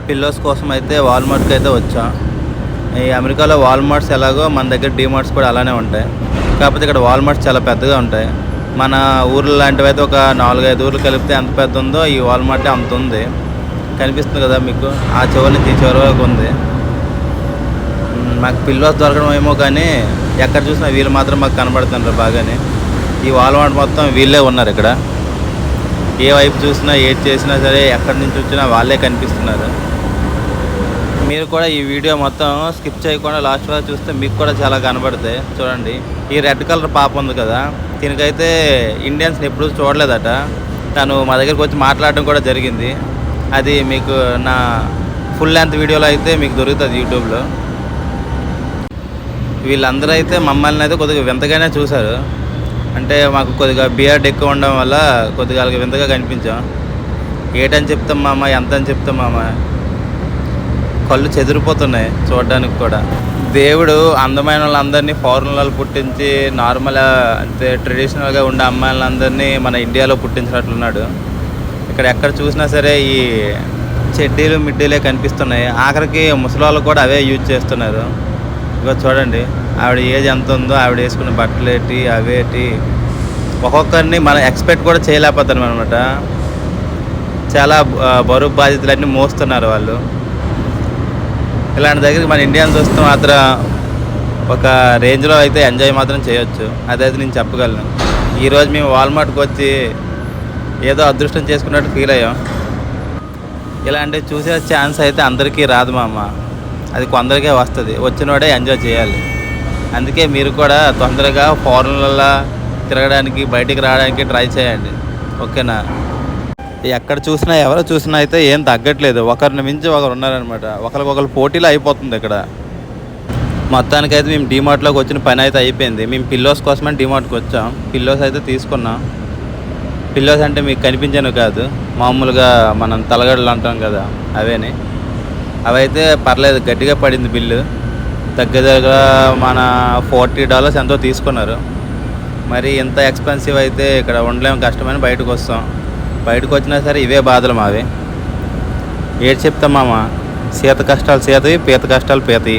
Pillows కోసం అయితే వాల్మార్ట్కి అయితే వచ్చాం. ఈ అమెరికాలో వాల్మార్ట్స్ ఎలాగో మన దగ్గర డీమార్ట్స్ కూడా అలానే ఉంటాయి. కాకపోతే ఇక్కడ వాల్మార్ట్స్ చాలా పెద్దగా ఉంటాయి. మన ఊర్లు లాంటివి అయితే ఒక 4-5 ఊర్లు కలిపితే ఎంత పెద్ద ఉందో ఈ వాల్మార్ట్ అంత ఉంది. కనిపిస్తుంది కదా మీకు, ఆ చివరి నుంచి ఈ చివరి వరకు ఉంది. మాకు పిల్లోస్ దొరకడం ఏమో కానీ ఎక్కడ చూసినా వీళ్ళు మాత్రం మాకు కనబడుతున్నారు బాగానే. ఈ వాల్మార్ట్ మొత్తం వీళ్ళే ఉన్నారు ఇక్కడ. ఏ వైపు చూసినా ఏది చేసినా సరే ఎక్కడి నుంచి వచ్చినా వాళ్ళే కనిపిస్తున్నారు. మీరు కూడా ఈ వీడియో మొత్తం స్కిప్ చేయకుండా లాస్ట్ వరకు చూస్తే మీకు కూడా చాలా కనబడతాయి. చూడండి, ఈ రెడ్ కలర్ పాప ఉంది కదా, దీనికైతే ఇండియన్స్ని ఎప్పుడూ చూడలేదట. తను మా దగ్గరికి వచ్చి మాట్లాడడం కూడా జరిగింది. అది మీకు నా ఫుల్ లెంత్ వీడియోలో అయితే మీకు దొరుకుతుంది యూట్యూబ్లో. వీళ్ళందరూ అయితే మమ్మల్ని అయితే కొద్దిగా వింతగానే చూశారు. అంటే మాకు కొద్దిగా బియర్డ్ ఎక్కువ ఉండడం వల్ల కొద్దిగా వాళ్ళకి వింతగా కనిపించాం. ఏటని చెప్తాం మామ, ఎంత అని చెప్తాం మామ, కళ్ళు చెదిరిపోతున్నాయి చూడడానికి కూడా. దేవుడు అందమైన వాళ్ళందరినీ ఫారెన్ వాళ్ళు పుట్టించి నార్మల్ అంటే ట్రెడిషనల్గా ఉండే అమ్మాయిలందరినీ మన ఇండియాలో పుట్టించినట్లున్నాడు. ఇక్కడ ఎక్కడ చూసినా సరే ఈ చెడ్డీలు మిడ్డీలే కనిపిస్తున్నాయి. ఆఖరికి ముసలి కూడా అవే యూజ్ చేస్తున్నారు. ఇక చూడండి, ఆవిడ ఏజ్ ఎంత ఉందో, ఆవిడ వేసుకున్న బట్టలు ఏంటి అవేటి, ఒక్కొక్కరిని మనం ఎక్స్పెక్ట్ కూడా చేయలేకపోతాం అనమాట. చాలా బరువు బాధ్యతలన్నీ మోస్తున్నారు వాళ్ళు. ఇలాంటి దగ్గరికి మన ఇండియన్స్ వస్తే మాత్రం ఒక రేంజ్లో అయితే ఎంజాయ్ మాత్రం చేయొచ్చు. అదైతే నేను చెప్పగలను. ఈరోజు మేము వాల్మార్ట్కి వచ్చి ఏదో అదృష్టం చేసుకున్నట్టు ఫీల్ అయ్యాం. ఇలాంటివి చూసే ఛాన్స్ అయితే అందరికీ రాదు మామ, అది కొందరికే వస్తుంది. వచ్చినోడే ఎంజాయ్ చేయాలి. అందుకే మీరు కూడా తొందరగా ఫారెన్లలో తిరగడానికి బయటికి రావడానికి ట్రై చేయండి, ఓకేనా? ఎక్కడ చూసినా ఎవరు చూసినా అయితే ఏం తగ్గట్లేదు. ఒకరిని మించి ఒకరు ఉన్నారనమాట. ఒకరికొకరు పోటీలు అయిపోతుంది ఇక్కడ. మొత్తానికైతే మేము డీమార్ట్లోకి వచ్చిన పని అయితే అయిపోయింది. మేము పిల్లోస్ కోసమే డీమార్ట్కి వచ్చాం. పిల్లోస్ అయితే తీసుకున్నాం. పిల్లోస్ అంటే మీకు కనిపించాను కాదు, మామూలుగా మనం తలగడలు అంటాం కదా, అవేని. అవైతే పర్లేదు, గట్టిగా పడింది బిల్లు. దగ్గర మన $40 ఎంతో తీసుకున్నారు. మరి ఇంత ఎక్స్పెన్సివ్ అయితే ఇక్కడ ఉండలేము, కష్టమని బయటకు వస్తాం. బయటకు వచ్చినా సరే ఇవే బాధలు మావి. ఏడు చెప్తాం మామ, సీత కష్టాలు సీతవి, పీత కష్టాలు పీతవి.